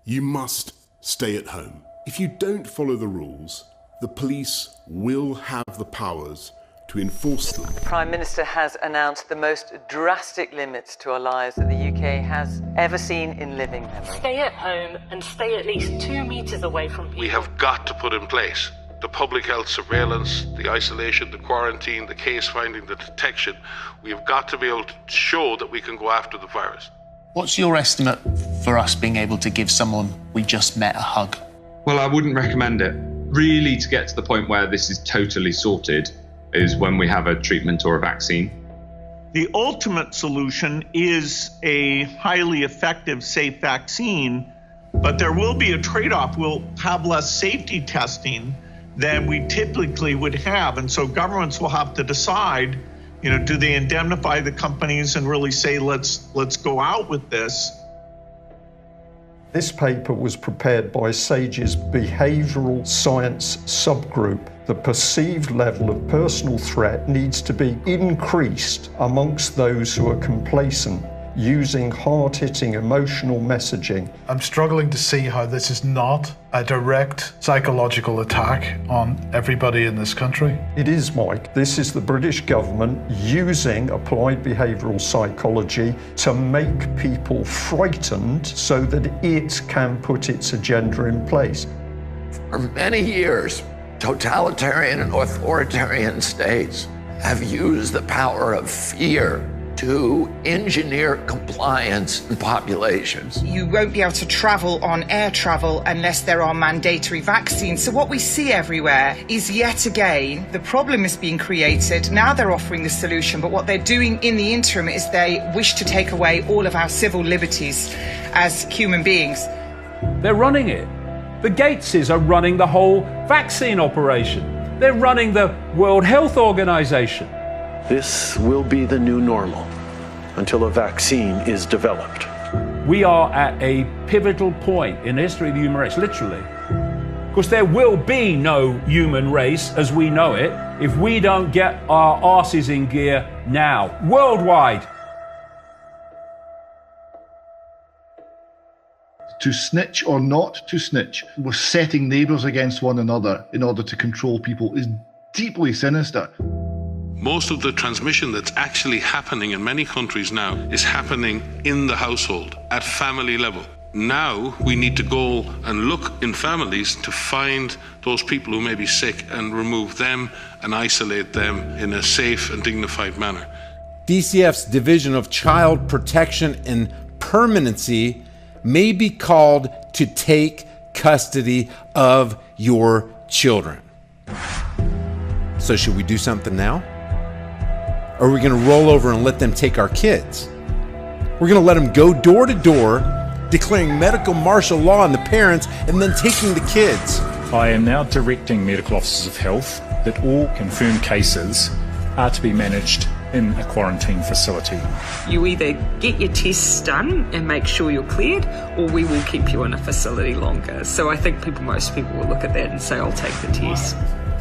You must stay at home. If you don't follow the rules, the police will have the powers to enforce them. The Prime Minister has announced the most drastic limits to our lives that the UK has ever seen in living memory. Stay at home and stay at least 2 meters away from people. We have got to put in place the public health surveillance, the isolation, the quarantine, the case finding, the detection. We have got to be able to show that we can go after the virus. What's your estimate for us being able to give someone we just met a hug? Well, I wouldn't recommend it. Really, to get to the point where this is totally sorted is when we have a treatment or a vaccine. The ultimate solution is a highly effective, safe vaccine, but there will be a trade-off. We'll have less safety testing than we typically would have. And so governments will have to decide, do they indemnify the companies and really say, let's go out with this? This paper was prepared by SAGE's behavioural science subgroup. The perceived level of personal threat needs to be increased amongst those who are complacent, using hard-hitting emotional messaging. I'm struggling to see how this is not a direct psychological attack on everybody in this country. It is, Mike. This is the British government using applied behavioural psychology to make people frightened so that it can put its agenda in place. For many years, totalitarian and authoritarian states have used the power of fear to engineer compliance in populations. You won't be able to travel on air travel unless there are mandatory vaccines. So what we see everywhere is yet again, the problem is being created. Now they're offering the solution, but what they're doing in the interim is they wish to take away all of our civil liberties as human beings. They're running it. The Gateses are running the whole vaccine operation. They're running the World Health Organization. This will be the new normal until a vaccine is developed. We are at a pivotal point in the history of the human race, literally. Because there will be no human race as we know it if we don't get our arses in gear now, worldwide. To snitch or not to snitch, we're setting neighbours against one another in order to control people is deeply sinister. Most of the transmission that's actually happening in many countries now is happening in the household, at family level. Now we need to go and look in families to find those people who may be sick and remove them and isolate them in a safe and dignified manner. DCF's Division of Child Protection and Permanency may be called to take custody of your children. So should we do something now? Or are we going to roll over and let them take our kids? We're going to let them go door to door, declaring medical martial law on the parents, and then taking the kids. I am now directing medical officers of health that all confirmed cases are to be managed in a quarantine facility. You either get your tests done and make sure you're cleared, or we will keep you in a facility longer. So I think most people will look at that and say, I'll take the test.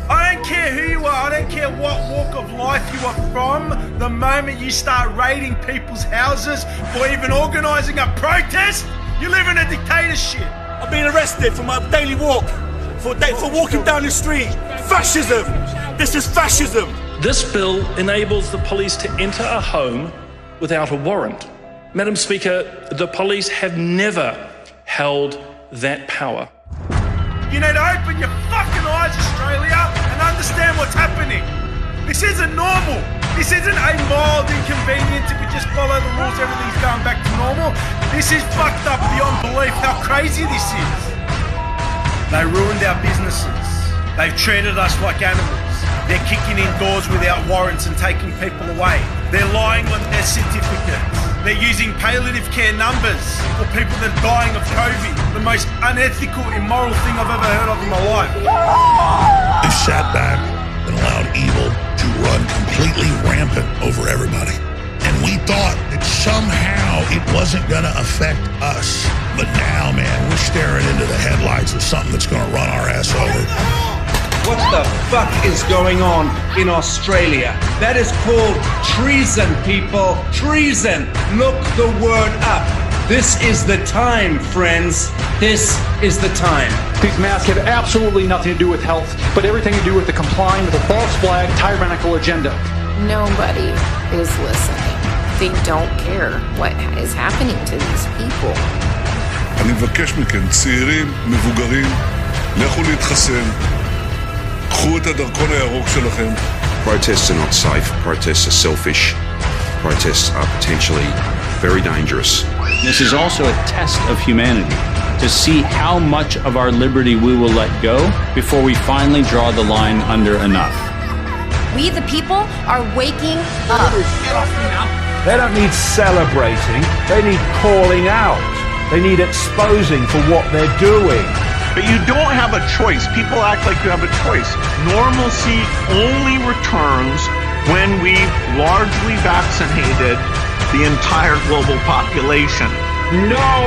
I don't care who you are, I don't care what walk of life you are from. The moment you start raiding people's houses or even organising a protest, you live in a dictatorship. I've been arrested for my daily walk, for walking down the street. Fascism! This is fascism! This bill enables the police to enter a home without a warrant. Madam Speaker, the police have never held that power. You need to open your fucking eyes, Australia, and understand what's happening. This isn't normal. This isn't a mild inconvenience if we just follow the rules, everything's going back to normal. This is fucked up beyond belief how crazy this is. They ruined our businesses. They've treated us like animals. They're kicking in doors without warrants and taking people away. They're lying on their certificates. They're using palliative care numbers for people that are dying of COVID. The most unethical, immoral thing I've ever heard of in my life. They've sat back and allowed evil to run completely rampant over everybody. And we thought that somehow it wasn't going to affect us. But now, man, we're staring into the headlights of something that's going to run our ass over. What the fuck is going on in Australia? That is called treason, people. Treason. Look the word up. This is the time, friends. This is the time. These masks have absolutely nothing to do with health, but everything to do with the complying with a false flag, tyrannical agenda. Nobody is listening. They don't care what is happening to these people. אני מבקש מכם, צעירים, מבוגרים, לכו להתחסן. קחו את הדרכון הירוק שלכם. Protests are not safe. Protests are selfish. Protests are potentially very dangerous. This is also a test of humanity to see how much of our liberty we will let go before we finally draw the line under enough. We, the people, are waking up. They don't need celebrating, they need calling out. They need exposing for what they're doing. But you don't have a choice. People act like you have a choice. Normalcy only returns when we've largely vaccinated the entire global population. No,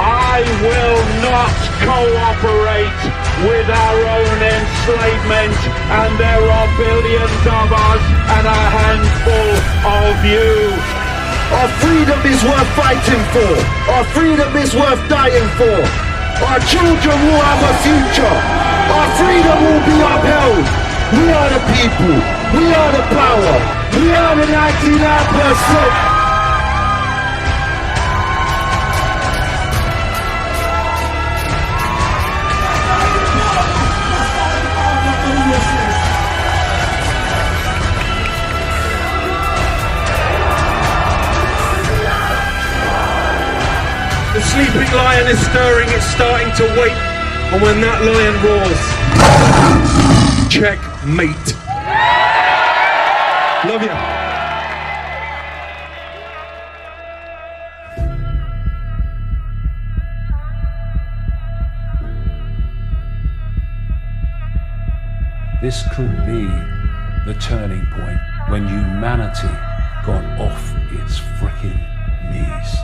I will not cooperate with our own enslavement, and there are billions of us and a handful of you. Our freedom is worth fighting for. Our freedom is worth dying for. Our children will have a future. Our freedom will be upheld. We are the people. We are the power. We are the 99%. The sleeping lion is stirring, it's starting to wake. And when that lion roars, checkmate. Love ya. This could be the turning point when humanity got off its frickin' knees.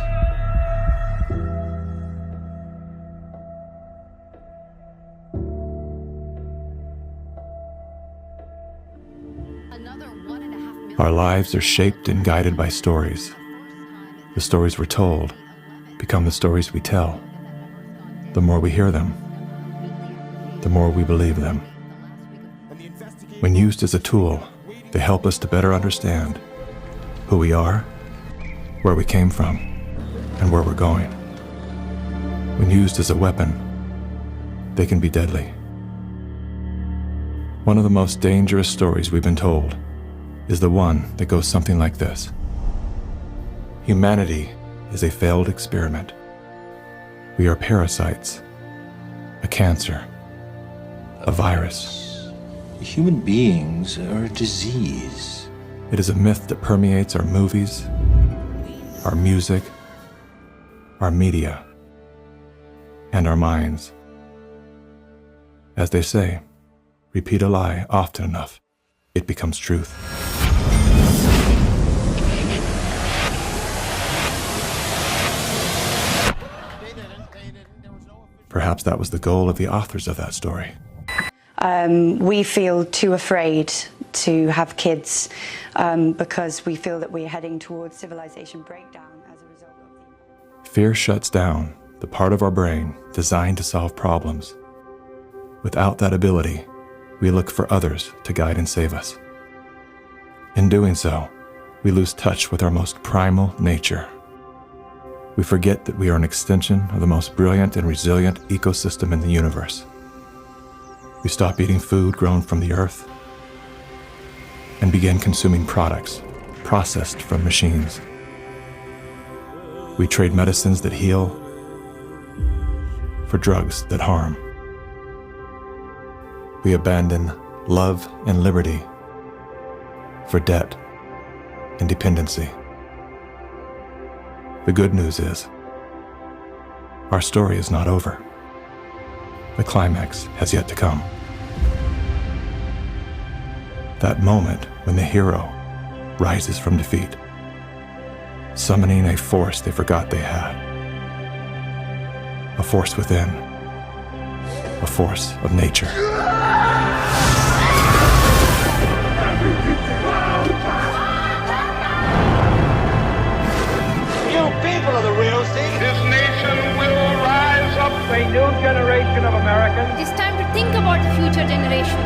Our lives are shaped and guided by stories. The stories we're told become the stories we tell. The more we hear them, the more we believe them. When used as a tool, they help us to better understand who we are, where we came from, and where we're going. When used as a weapon, they can be deadly. One of the most dangerous stories we've been told is the one that goes something like this. Humanity is a failed experiment. We are parasites, a cancer, a virus. Human beings are a disease. It is a myth that permeates our movies, our music, our media, and our minds. As they say, repeat a lie often enough, it becomes truth. Perhaps that was the goal of the authors of that story. We feel too afraid to have kids because we feel that we're heading towards civilization breakdown as a result of Fear shuts down the part of our brain designed to solve problems. Without that ability, we look for others to guide and save us. In doing so, we lose touch with our most primal nature. We forget that we are an extension of the most brilliant and resilient ecosystem in the universe. We stop eating food grown from the earth and begin consuming products processed from machines. We trade medicines that heal for drugs that harm. We abandon love and liberty for debt and dependency. The good news is, our story is not over. The climax has yet to come. That moment when the hero rises from defeat, summoning a force they forgot they had. A force within, a force of nature. You people are the real thing. a new generation of Americans. It is time to think about the future generation.